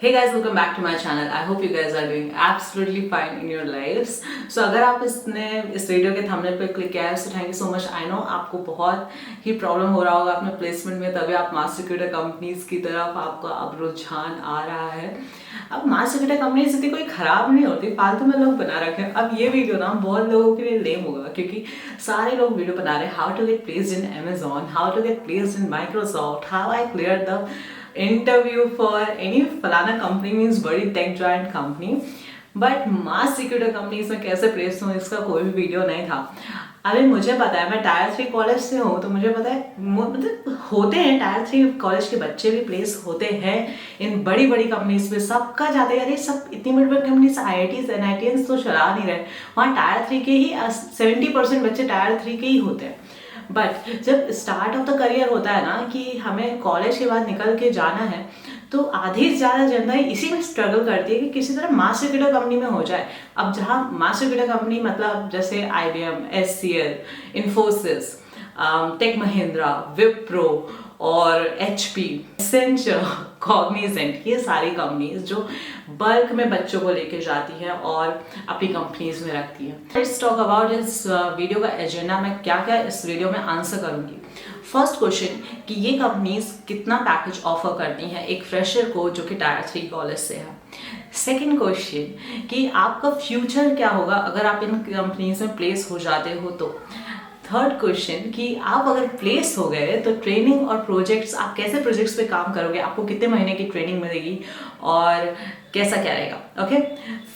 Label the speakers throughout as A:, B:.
A: Hey guys, welcome back to my channel. I hope you guys are doing absolutely fine in your lives. So अगर आप इस video के thumbnail पे click किया है so thank you so much. I know आपको बहुत ही problem हो रहा होगा अपने प्लेसमेंट में, तभी आप मास रिक्रूटर कंपनीज की तरफ आपका अब रुझान आ रहा है. अब मास रिक्रूटर कंपनीज इतनी कोई खराब नहीं होती, फालतू में लोग बना रखे हैं. अब ये वीडियो ना बहुत लोगों के लिए लेम होगा क्योंकि सारे लोग वीडियो बना रहे हैं how to get placed in Amazon, how to get placed in Microsoft, how I clear the interview for any फलाना कंपनी मीन्स बड़ी tech giant company. But mass recruiter companies में कैसे प्लेस हूँ इसका कोई भी वीडियो नहीं था. अभी मुझे पता है, मैं टायर 3 कॉलेज से हूँ तो मुझे पता है मतलब होते हैं टायर 3 कॉलेज के बच्चे भी प्लेस होते हैं इन बड़ी बड़ी कंपनीज में. सबका जाते यार सब इतनी बड़ी बड़ी कंपनीज IITs NITs तो चला नहीं रहे, वहाँ टायर 3 के ही 70% बच्चे टायर 3 के ही होते हैं. बट जब स्टार्ट ऑफ द करियर होता है ना कि हमें कॉलेज के बाद निकल के जाना है, तो आधी से ज़्यादा जनता इसी में स्ट्रगल करती है कि किसी तरह मास रिक्रूटर कंपनी में हो जाए. अब जहाँ मास रिक्रूटर कंपनी मतलब जैसे IBM, SCL, Infosys, tech Mahindra, Wipro और HP, ACCENTURE, कॉग्निजेंट, ये सारी कंपनीज जो बल्क में बच्चों को लेके जाती हैं और अपनी कंपनीज में रखती हैं. लेट्स टॉक अबाउट इस वीडियो का एजेंडा. मैं क्या क्या इस वीडियो में आंसर करूंगी. फर्स्ट क्वेश्चन कि ये कंपनीज कितना पैकेज ऑफर करती हैं एक फ्रेशर को जो कि टायर 3 कॉलेज से है. सेकेंड क्वेश्चन कि आपका फ्यूचर क्या होगा अगर आप इन कंपनीज में प्लेस हो जाते हो तो. थर्ड क्वेश्चन कि आप अगर प्लेस हो गए तो ट्रेनिंग और प्रोजेक्ट्स, आप कैसे प्रोजेक्ट्स पे काम करोगे, आपको कितने महीने की ट्रेनिंग मिलेगी और कैसा क्या रहेगा. ओके.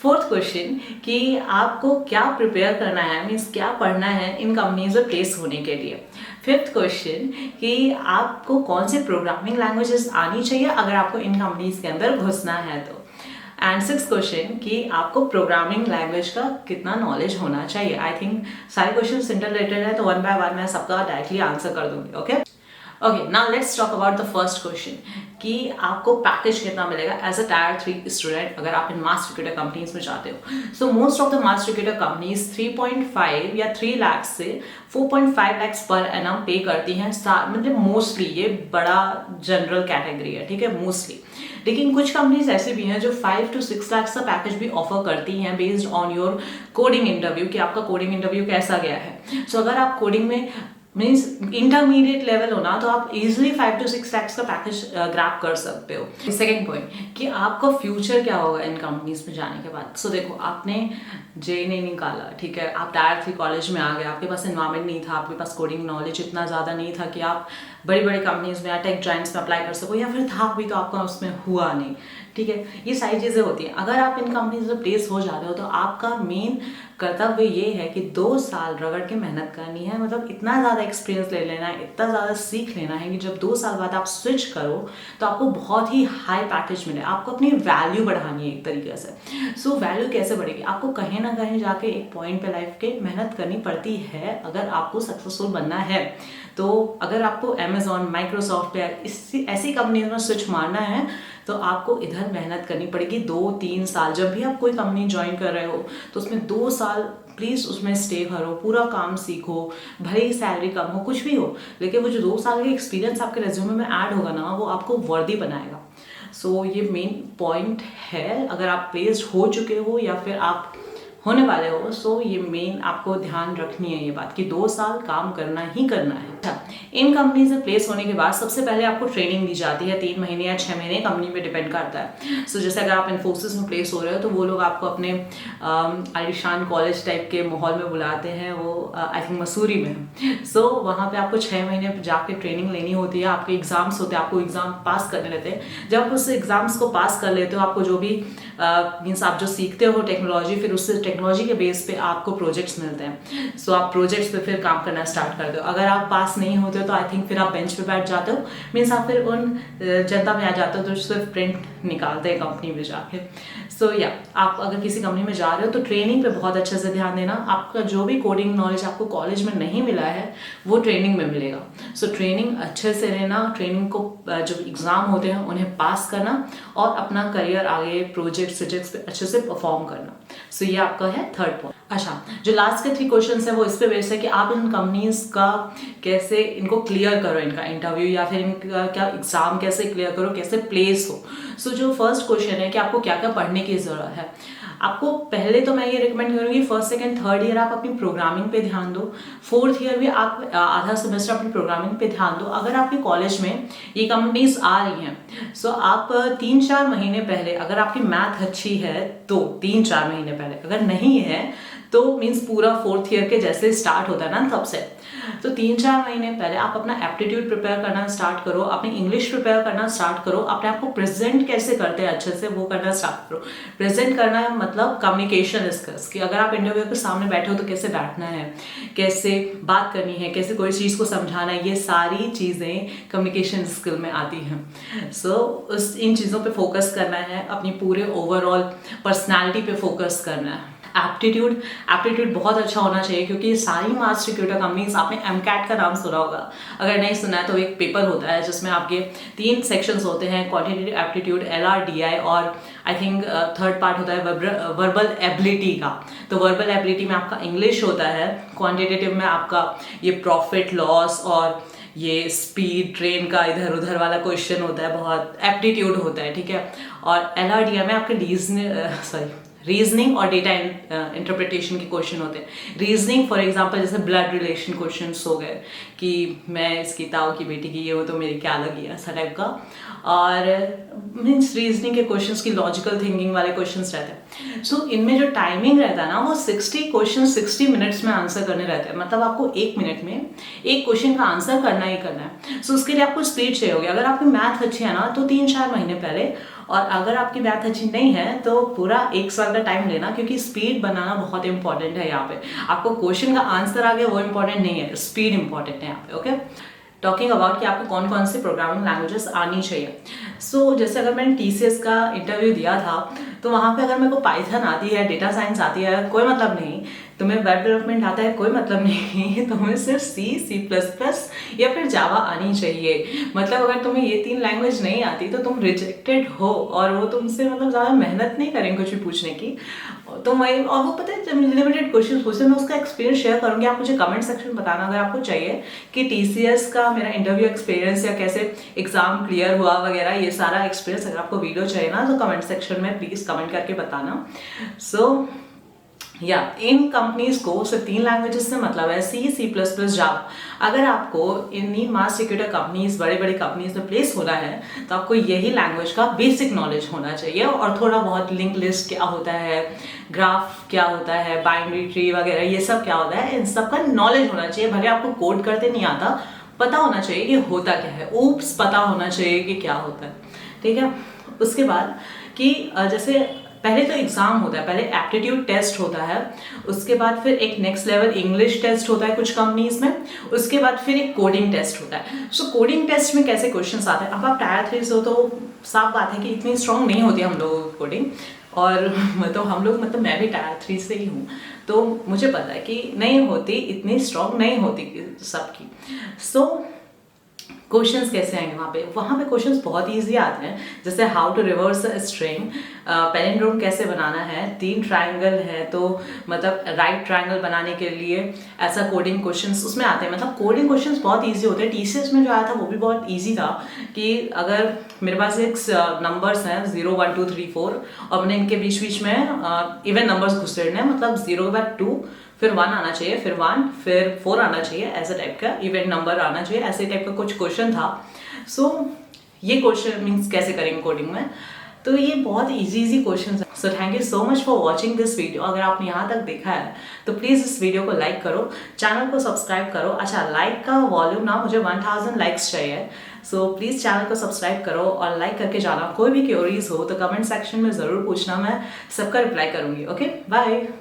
A: फोर्थ क्वेश्चन कि आपको क्या प्रिपेयर करना है, मीन्स क्या पढ़ना है इन कंपनीज में प्लेस होने के लिए. फिफ्थ क्वेश्चन कि आपको कौन से प्रोग्रामिंग लैंग्वेजेस आनी चाहिए अगर आपको इन कंपनीज के अंदर घुसना है तो. एंड सिक्स क्वेश्चन कि आपको प्रोग्रामिंग लैंग्वेज का कितना नॉलेज होना चाहिए. आई थिंक सारे क्वेश्चन इंटर रिलेटेड है तो वन बाय वन मैं सबका डायरेक्टली आंसर कर दूंगी. Okay okay now let's talk about the first question कि आपको पैकेज कितना मिलेगा एज अ टायर 3 स्टूडेंट अगर आप इन मास रिक्रूटर कंपनीज में जाते हो. So most of the mass recruiter companies 3.5 या 3 लाख से 4.5 लाख पर एनम पे करती हैं. मतलब मोस्टली ये बड़ा जनरल कैटेगरी है, ठीक है, मोस्टली. लेकिन कुछ कंपनीज ऐसे भी हैं जो 5 to 6 लाख का पैकेज भी ऑफर करती हैं based on your coding interview कि आपका कोडिंग इंटरव्यू कैसा गया है. सो अगर आप कोडिंग में मीन्स इंटरमीडिएट लेवल हो ना तो आप इजिली 5 to 6 लाख का पैकेज ग्रैब कर सकते हो. सेकेंड पॉइंट कि आपका फ्यूचर क्या होगा इन कंपनीज में जाने के बाद. सो देखो, आपने जे नहीं निकाला, ठीक है, आप टायर 3 कॉलेज में आ गए, आपके पास एनवायरमेंट नहीं था, आपके पास कोडिंग नॉलेज इतना ज़्यादा नहीं था कि आप बड़ी बड़ी कंपनीज में या टेक जॉइंट्स में अप्लाई कर सको, या फिर था भी तो आपका उसमें हुआ नहीं, ठीक है. ये सारी चीज़ें होती हैं. अगर आप इन कंपनीज में प्लेस हो जाते हो तो आपका मेन कर्तव्य ये है कि 2 साल रगड़ के मेहनत करनी है. मतलब इतना ज़्यादा एक्सपीरियंस ले लेना है, इतना ज़्यादा सीख लेना है कि जब 2 साल बाद आप स्विच करो तो आपको बहुत ही हाई पैकेज मिले. आपको अपनी वैल्यू बढ़ानी है एक तरीके से. सो वैल्यू कैसे बढ़ेगी, आपको कहीं ना कहीं जाके एक पॉइंट पे लाइफ के मेहनत करनी पड़ती है अगर आपको सक्सेसफुल बनना है. तो अगर आपको Amazon, Microsoft पे ऐसी कंपनीज में स्विच मारना है तो आपको इधर मेहनत करनी पड़ेगी 2-3 साल. जब भी आप कोई कंपनी ज्वाइन कर रहे हो तो उसमें 2 साल प्लीज़ उसमें स्टे करो, पूरा काम सीखो, भले ही सैलरी कम हो, कुछ भी हो, लेकिन वो जो 2 साल का एक्सपीरियंस आपके रेज्यूमे में ऐड होगा ना वो आपको वर्दी बनाएगा. सो ये मेन पॉइंट है अगर आप प्लेस्ड हो चुके हो या फिर आप होने वाले हो. सो ये मेन आपको ध्यान रखनी है ये बात कि 2 साल काम करना ही करना है. इन कंपनी से प्लेस होने के बाद सबसे पहले आपको ट्रेनिंग दी जाती है 3 महीने या 6 महीने, कंपनी पे डिपेंड करता है. सो जैसे अगर आप इन्फोसिस में प्लेस हो रहे हो तो वो लोग आपको अपने आलिशान कॉलेज टाइप के माहौल में बुलाते हैं. वो आई थिंक मसूरी में है. सो वहाँ पे आपको 6 महीने जाके ट्रेनिंग लेनी होती है. आपके एग्जाम्स होते हैं, आपको एग्जाम पास करने रहते हैं. जब आप उस एग्जाम्स को पास कर लेते हो आपको जो भी मीन्स आप जो सीखते हो टेक्नोलॉजी, फिर उससे टेक्नोलॉजी के बेस पे आपको प्रोजेक्ट्स मिलते हैं. सो आप प्रोजेक्ट्स पे फिर काम करना स्टार्ट करते हो. अगर आप पास नहीं होते हो तो आई थिंक फिर आप बेंच पे बैठ जाते हो, मीन्स आप फिर उन जनता में आ जाते हो जो सिर्फ प्रिंट निकालते हैं कंपनी में जाके. सो या आप अगर किसी कंपनी में जा रहे हो तो ट्रेनिंग पे बहुत अच्छे से ध्यान देना. आपका जो भी कोडिंग नॉलेज आपको कॉलेज में नहीं मिला है वो ट्रेनिंग में मिलेगा. सो ट्रेनिंग अच्छे से लेना, ट्रेनिंग को जो एग्ज़ाम होते हैं उन्हें पास करना और अपना करियर आगे प्रोजेक्ट्स पे अच्छे से परफॉर्म करना. सो ये आपका है थर्ड पॉइंट. अच्छा, जो लास्ट के 3 क्वेश्चंस है वो इस पे बेस्ड है कि आप इन कंपनीज का कैसे इनको क्लियर करो, इनका इंटरव्यू या फिर इनका क्या एग्जाम कैसे क्लियर करो, कैसे प्लेस हो। सो जो फर्स्ट क्वेश्चन है कि आपको क्या क्या पढ़ने की ज़रूरत है। आपको पहले तो मैं ये रिकमेंड करूँगी फर्स्ट सेकंड थर्ड ईयर आप अपनी प्रोग्रामिंग पे ध्यान दो, फोर्थ ईयर भी आप आधा सेमेस्टर अपनी प्रोग्रामिंग पे ध्यान दो। अगर आपके कॉलेज में ये कंपनीज आ रही हैं सो आप 3-4 महीने पहले, अगर आपकी मैथ अच्छी है तो 3-4 महीने पहले, अगर नहीं है तो मीन्स पूरा फोर्थ ईयर के जैसे स्टार्ट होता है ना तब से, तो 3-4 महीने पहले आप अपना एप्टीट्यूड प्रिपेयर करना स्टार्ट करो, अपनी इंग्लिश प्रिपेयर करना स्टार्ट करो, अपने आप को प्रेजेंट कैसे करते हैं अच्छे से वो करना स्टार्ट करो। प्रेजेंट करना है मतलब कम्युनिकेशन स्किल्स, कि अगर आप इंटरव्यू के सामने बैठे हो तो कैसे बैठना है, कैसे बात करनी है, कैसे कोई चीज़ को समझाना है, ये सारी चीज़ें कम्युनिकेशन स्किल में आती हैं। सो इन चीज़ों पे फोकस करना है, अपनी पूरे ओवरऑल पर्सनैलिटी पे फोकस करना है। एप्टीट्यूड बहुत अच्छा होना चाहिए, क्योंकि सारी मास रिक्रूटर कंपनीज, आपने एमकैट का नाम सुना होगा, अगर नहीं सुना है तो एक पेपर होता है जिसमें आपके 3 सेक्शंस होते हैं, क्वांटिटेटिव एप्टीट्यूड, LRDI और आई थिंक थर्ड पार्ट होता है वर्बल एबिलिटी का। तो वर्बल एबिलिटी में आपका इंग्लिश होता है, क्वांटिटेटिव में आपका ये प्रॉफिट लॉस और ये स्पीड ट्रेन का इधर उधर वाला क्वेश्चन होता है, बहुत एप्टीट्यूड होता है, ठीक है। और LRDI में आपके रीजनिंग और डेटा इंटरप्रिटेशन के क्वेश्चन होते हैं। रीजनिंग फॉर एग्जांपल जैसे ब्लड रिलेशन क्वेश्चंस हो गए कि मैं इसकी ताऊ की बेटी की ये हो तो मेरी क्या लगी, ऐसा टाइप का। और मीन्स रीजनिंग के क्वेश्चंस की लॉजिकल थिंकिंग वाले क्वेश्चंस रहते हैं। सो इनमें जो टाइमिंग रहता है ना वो 60 क्वेश्चन 60 मिनट्स में आंसर करने रहते हैं, मतलब आपको 1 मिनट में एक क्वेश्चन का आंसर करना ही करना है। सो उसके लिए आपको स्पीड चाहिए होगी। अगर आपकी मैथ अच्छी है ना तो 3-4 महीने पहले, और अगर आपकी मैथ अच्छी नहीं है तो पूरा 1 साल का टाइम लेना, क्योंकि स्पीड बनाना बहुत इंपॉर्टेंट है यहाँ पे। आपको क्वेश्चन का आंसर आ गया वो इंपॉर्टेंट नहीं है, स्पीड इंपॉर्टेंट है यहाँ पे। ओके, टॉकिंग अबाउट कि आपको कौन कौन सी प्रोग्रामिंग लैंग्वेजेस आनी चाहिए। सो जैसे अगर मैंने TCS का इंटरव्यू दिया था तो वहाँ पे अगर मेरे को पाइथन आती है, डेटा साइंस आती है, कोई मतलब नहीं। तुम्हें वेब डेवलपमेंट आता है, कोई मतलब नहीं। तुम्हें सिर्फ C++ या फिर जावा आनी चाहिए। मतलब अगर तुम्हें ये 3 लैंग्वेज नहीं आती तो तुम रिजेक्टेड हो, और वो तुमसे मतलब ज़्यादा मेहनत नहीं करेंगे कुछ भी पूछने की। तो मैं, और वो पता है लिमिटेड क्वेश्चन पूछते हैं, मैं उसका एक्सपीरियंस शेयर करूँगी। आप मुझे कमेंट सेक्शन में बताना अगर आपको चाहिए कि TCS का मेरा इंटरव्यू एक्सपीरियंस या कैसे एग्जाम क्लियर हुआ वगैरह, ये सारा एक्सपीरियंस अगर आपको वीडियो चाहिए ना तो कमेंट सेक्शन में प्लीज़ कमेंट करके बताना। सो या इन कंपनीज को सिर्फ 3 लैंग्वेजेस से मतलब है, C++, जावा। अगर आपको इन्हीं मास रिक्रूटर कंपनीज, बड़ी बड़ी कंपनीज में प्लेस होना है तो आपको यही लैंग्वेज का बेसिक नॉलेज होना चाहिए, और थोड़ा बहुत लिंक लिस्ट क्या होता है, ग्राफ क्या होता है, बाइनरी ट्री वगैरह ये सब क्या होता है, इन सब का नॉलेज होना चाहिए। भले आपको कोड करते नहीं आता, पता होना चाहिए कि होता क्या है, ऊप्स पता होना चाहिए कि क्या होता है, ठीक है। उसके बाद कि जैसे पहले तो एग्जाम होता है, पहले एप्टीट्यूड टेस्ट होता है, उसके बाद फिर एक नेक्स्ट लेवल इंग्लिश टेस्ट होता है कुछ कंपनीज में, उसके बाद फिर एक कोडिंग टेस्ट होता है। सो कोडिंग टेस्ट में कैसे क्वेश्चंस आते हैं, अब आप टायर 3 से हो तो साफ बात है कि इतनी स्ट्रांग नहीं होती हम लोगों की कोडिंग, और मतलब मैं भी टायर 3 से ही हूँ, तो मुझे पता है कि नहीं होती, इतनी स्ट्रांग नहीं होती सबकी। सो क्वेश्चंस कैसे आएंगे वहाँ पे क्वेश्चंस बहुत इजी आते हैं, जैसे how to reverse a string, palindrome कैसे बनाना है, 3 ट्रायंगल है तो मतलब राइट ट्रायंगल बनाने के लिए ऐसा कोडिंग क्वेश्चंस उसमें आते हैं। मतलब कोडिंग क्वेश्चंस बहुत इजी होते हैं। TCS में जो आया था वो भी बहुत इजी था, कि अगर मेरे पास एक नंबर्स हैं 0 1 2 3 4 और मैंने इनके बीच बीच में इवन नंबर्स घुसेड़ने हैं, मतलब 0 के बाद 2 फिर 1 आना चाहिए, फिर 1 फिर 4 आना चाहिए, ऐसे टाइप का इवेंट नंबर आना चाहिए, ऐसे टाइप का कुछ क्वेश्चन था। सो ये क्वेश्चन मीन्स कैसे करेंगे कोडिंग में, तो ये बहुत इजी क्वेश्चन है। So thank you so much for watching this video. अगर आपने यहाँ तक देखा है तो प्लीज़ इस वीडियो को लाइक करो, चैनल को सब्सक्राइब करो। अच्छा, लाइक का वॉल्यूम ना मुझे 1000 लाइक्स चाहिए, सो प्लीज़ चैनल को सब्सक्राइब करो और लाइक करके जाना। कोई भी क्वेरीज हो तो कमेंट सेक्शन में ज़रूर पूछना, मैं सबका रिप्लाई करूँगी। Okay, bye.